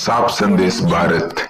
साफ संदेश भारत।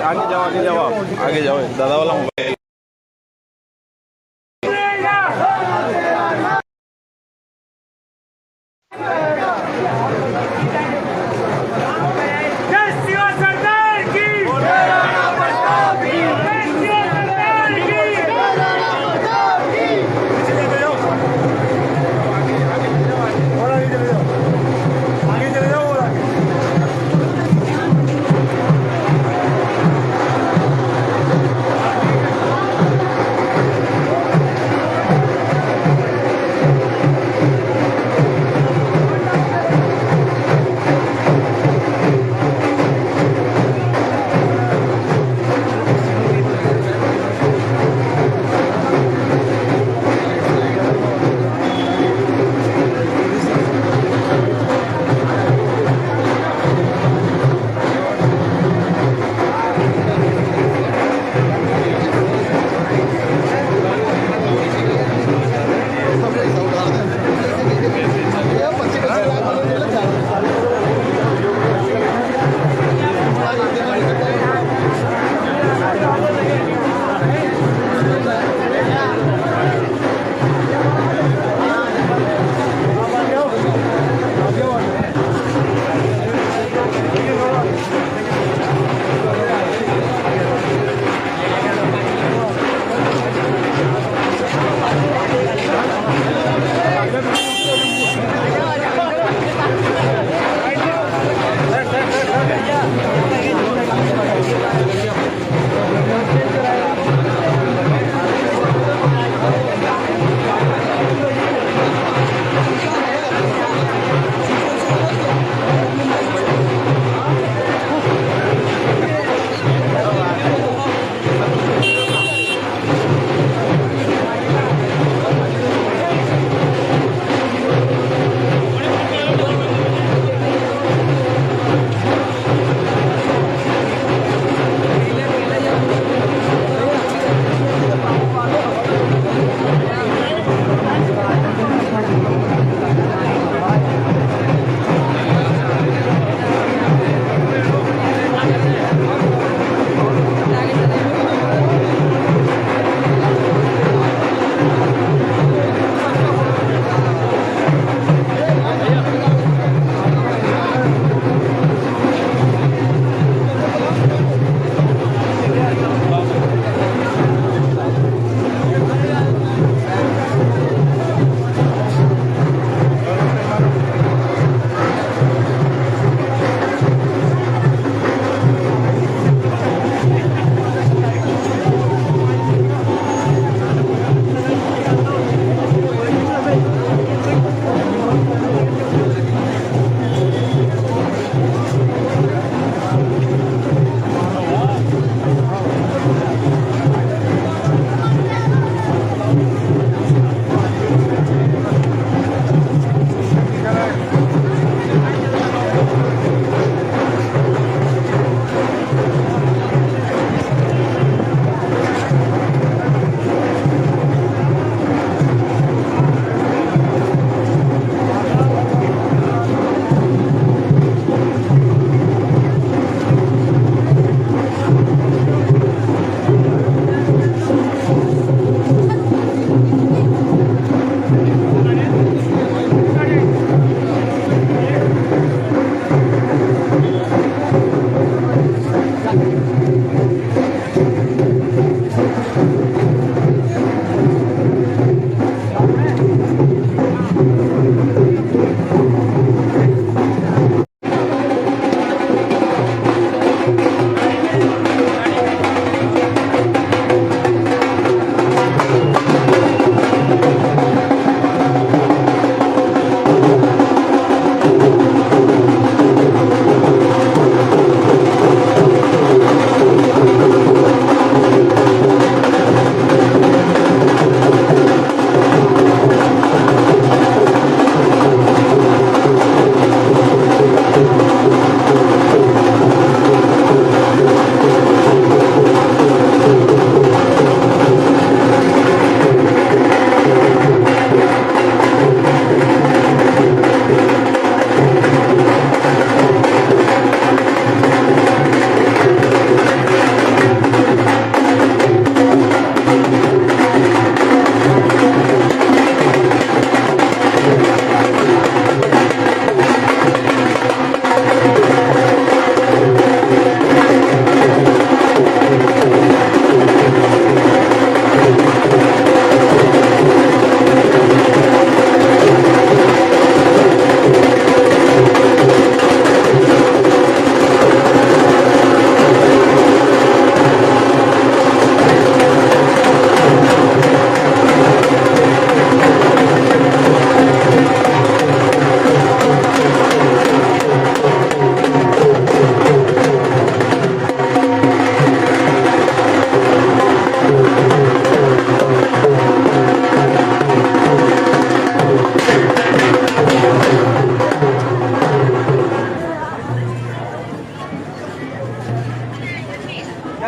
आगे जाओ आगे जाओ दादा वाला मोबाइल।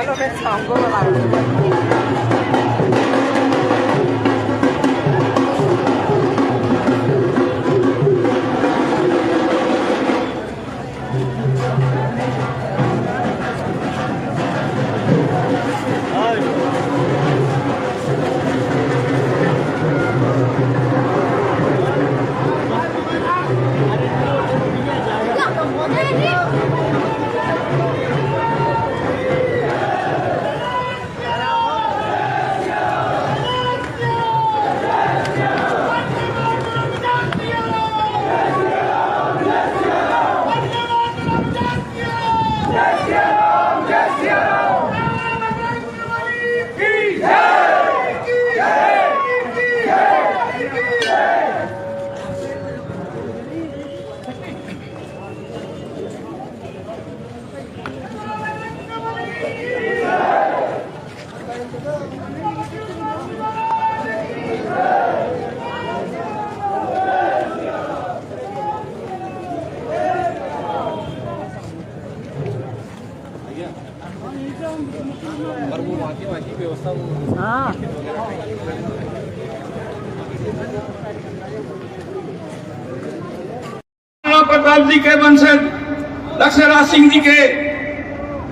แล้วเราเป็นสองก็อะไร प्रताप जी के वंशज दक्षराज सिंह जी के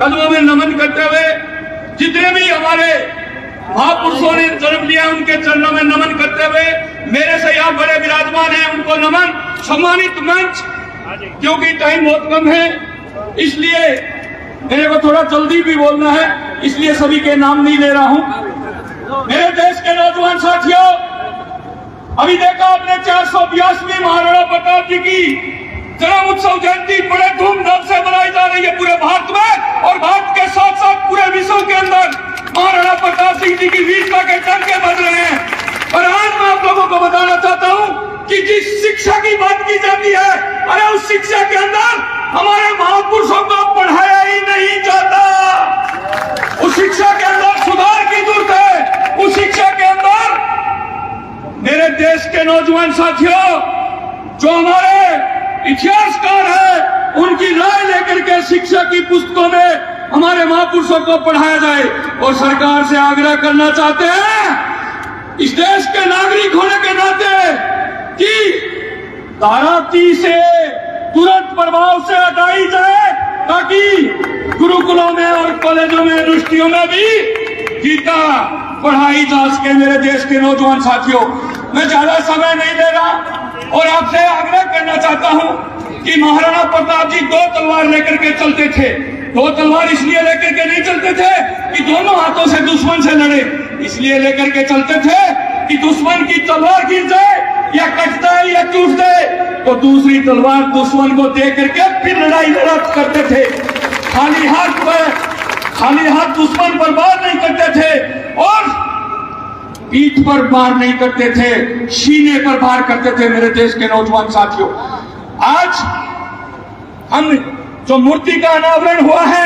कदमों में नमन करते हुए जितने भी हमारे महापुरुषों ने जन्म लिया उनके चरणों में नमन करते हुए मेरे से यहाँ बड़े विराजमान हैं उनको नमन। सम्मानित मंच, क्योंकि टाइम बहुत कम है इसलिए मेरे को थोड़ा जल्दी भी बोलना है, इसलिए सभी के नाम नहीं ले रहा हूँ। मेरे देश के नौजवान साथियों, अभी देखा आपने 482वीं महाराणा प्रताप जी की जन्म उत्सव जयंती बड़े धूमधाम से मनाई जा रही है पूरे भारत में, और भारत के साथ साथ पूरे विश्व के अंदर महाराणा प्रताप सिंह जी की वीरता के टंके बज रहे हैं। और आज मैं आप लोगों को बताना चाहता हूं कि जिस शिक्षा की बात की जाती है, अरे उस शिक्षा के अंदर हमारे महापुरुषों को पढ़ाया ही नहीं जाता। उस शिक्षा के अंदर सुधार की जरूरत है। उस शिक्षा के अंदर मेरे देश के नौजवान साथियों, जो हमारे इतिहासकार है, उनकी राय लेकर के शिक्षा की पुस्तकों में हमारे महापुरुषों को पढ़ाया जाए। और सरकार से आग्रह करना चाहते हैं इस देश के नागरिक होने के नाते कि धारा 30 से तुरंत प्रभाव से हटाई जाए, ताकि गुरुकुलों में और कॉलेजों में यूनिवर्सिटियों में भी गीता पढ़ाई जा सके। मेरे देश के नौजवान साथियों, मैं ज्यादा समय नहीं ले रहा और आपसे आग्रह करना चाहता हूं कि महाराणा प्रताप जी 2 तलवार लेकर के चलते थे। 2 तलवार इसलिए लेकर के नहीं चलते थे कि दोनों हाथों से दुश्मन से लड़े, इसलिए लेकर के चलते थे कि दुश्मन की तलवार गिर जाए या कट जाए या टूट जाए तो दूसरी तलवार दुश्मन को दे करके फिर लड़ाई लड़त करते थे। खाली हाथ दुश्मन पर वार नहीं करते थे और पीठ पर वार नहीं करते थे, सीने पर वार करते थे। मेरे देश के नौजवान साथियों, आज हम जो मूर्ति का अनावरण हुआ है,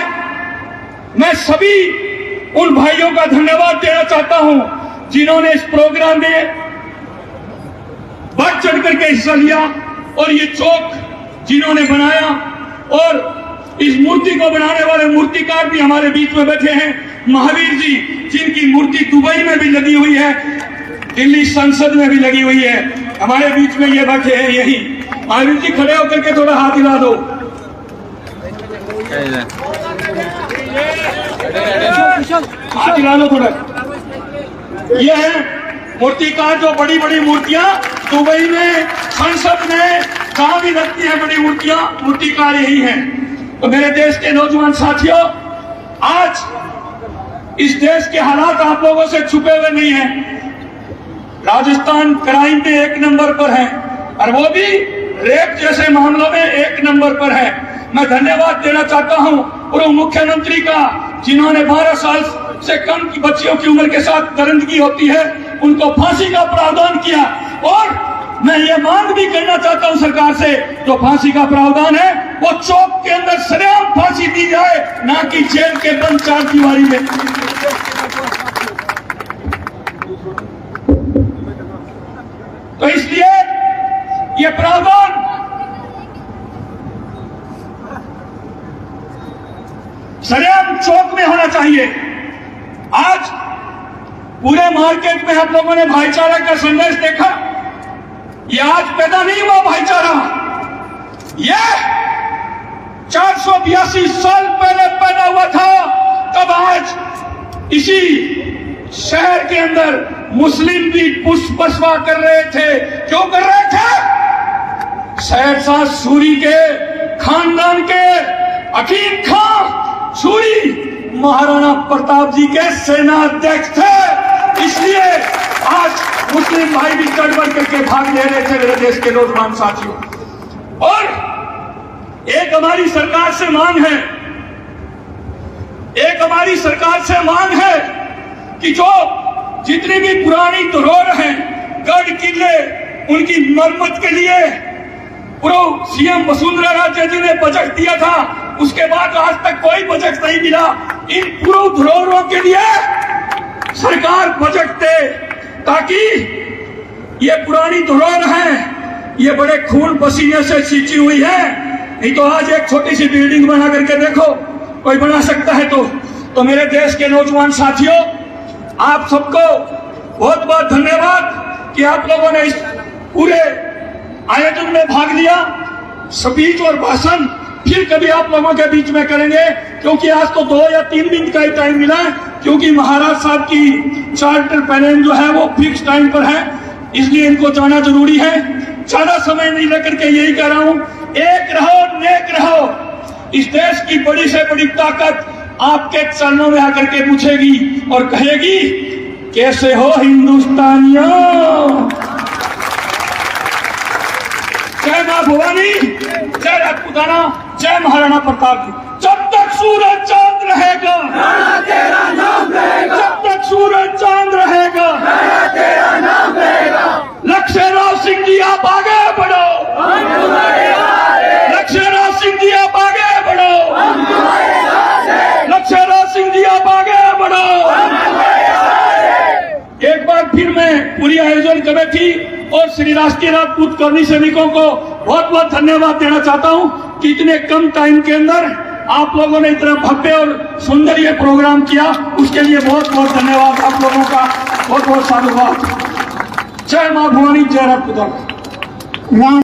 मैं सभी उन भाइयों का धन्यवाद देना चाहता हूं जिन्होंने इस प्रोग्राम में बढ़ चढ़ करके हिस्सा लिया और ये चौक जिन्होंने बनाया, और इस मूर्ति को बनाने वाले मूर्तिकार भी हमारे बीच में बैठे हैं। महावीर जी, जिनकी मूर्ति दुबई में भी लगी हुई है, दिल्ली संसद में भी लगी हुई है, हमारे बीच में ये बैठे हैं। यही महावीर जी, खड़े होकर के थोड़ा हाथ हिला दो। हाथ हिला लो थोड़ा। ये है मूर्तिकार, जो बड़ी बड़ी मूर्तियां दुबई में, संसद में, जहां भी लगती है बड़ी मूर्तियां, मूर्तिकार यही हैं। तो मेरे देश के नौजवान साथियों, आज इस देश के हालात आप लोगों से छुपे हुए नहीं हैं। राजस्थान क्राइम में 1 नंबर पर है और वो भी रेप जैसे मामलों में 1 नंबर पर है। मैं धन्यवाद देना चाहता हूं पूर्व मुख्यमंत्री का, जिन्होंने 12 साल से कम की बच्चियों की उम्र के साथ दरिंदगी होती है, उनको फांसी का प्रावधान किया। और मैं ये मांग भी करना चाहता हूं सरकार से, जो फांसी का प्रावधान है वो चौक के अंदर सरेआम फांसी दी जाए, ना कि जेल के बंद 4 दीवारी में। तो इसलिए ये प्रावधान सरेआम चौक में होना चाहिए। आज पूरे मार्केट में आप लोगों ने भाईचारा का संदेश देखा। ये आज पैदा नहीं हुआ भाईचारा, ये 482 साल पहले पैदा हुआ था। तब आज इसी शहर के अंदर मुस्लिम भी पुष्पा कर रहे थे। क्यों कर रहे थे? सहरसा सूरी के खानदान के अकीम खां सूरी महाराणा प्रताप जी के सेनाध्यक्ष थे। इसलिए आज मुस्लिम भाई भी चढ़ बढ़ करके भाग ले रहे थे मेरे देश के नौजवान साथियों। और एक हमारी सरकार से मांग है, एक हमारी सरकार से मांग है कि जो जितनी भी पुरानी धरोहर हैं, गढ़ किले, उनकी मरम्मत के लिए पूर्व सीएम वसुंधरा राजे जी ने बजट दिया था, उसके बाद आज तक कोई बजट नहीं मिला। इन पूर्व धरोहरों के लिए सरकार बजट दे, ताकि ये पुरानी धरोहर है, ये बड़े खून पसीने से सींची हुई है। नहीं तो आज एक छोटी सी बिल्डिंग बना करके देखो, कोई बना सकता है तो मेरे देश के नौजवान साथियों, आप सबको बहुत बहुत धन्यवाद कि आप लोगों ने इस पूरे आयोजन में भाग लिया। स्पीच और भाषण फिर कभी आप लोगों के बीच में करेंगे, क्योंकि आज तो 2 या 3 दिन का ही टाइम मिला है, क्योंकि महाराज साहब की चार्टर पैनल जो है वो फिक्स टाइम पर है, इसलिए इनको जाना जरूरी है। ज्यादा समय नहीं लेकर के यही कह रहा हूं, एक रहो नेक रहो। इस देश की बड़ी से बड़ी ताकत आपके चरणों में आकर के पूछेगी और कहेगी, कैसे हो हिंदुस्तानियों। जय मां भवानी, जय राजपूताना, जय महाराणा प्रताप जी। जब तक सूरज चांद रहेगा तेरा नाम रहेगा, जब तक सूरज चांद रहेगा तेरा नाम रहेगा। लक्ष्य राव सिंह जी आप आगे बढ़ो, लक्ष्य राव सिंह जी आप आगे बढ़ो, लक्ष्य राव सिंह जी आप आगे बढ़ो। एक बार फिर मैं पूरी आयोजन कमेटी और श्री राष्ट्रीय राजपूत कर्णी सैनिकों को बहुत बहुत धन्यवाद देना चाहता हूं कि इतने कम टाइम के अंदर आप लोगों ने इतना भव्य और सुंदर ये प्रोग्राम किया, उसके लिए बहुत बहुत धन्यवाद आप लोगों का, बहुत बहुत साधुवाद। जय मां भवानी, जय राजपूताना।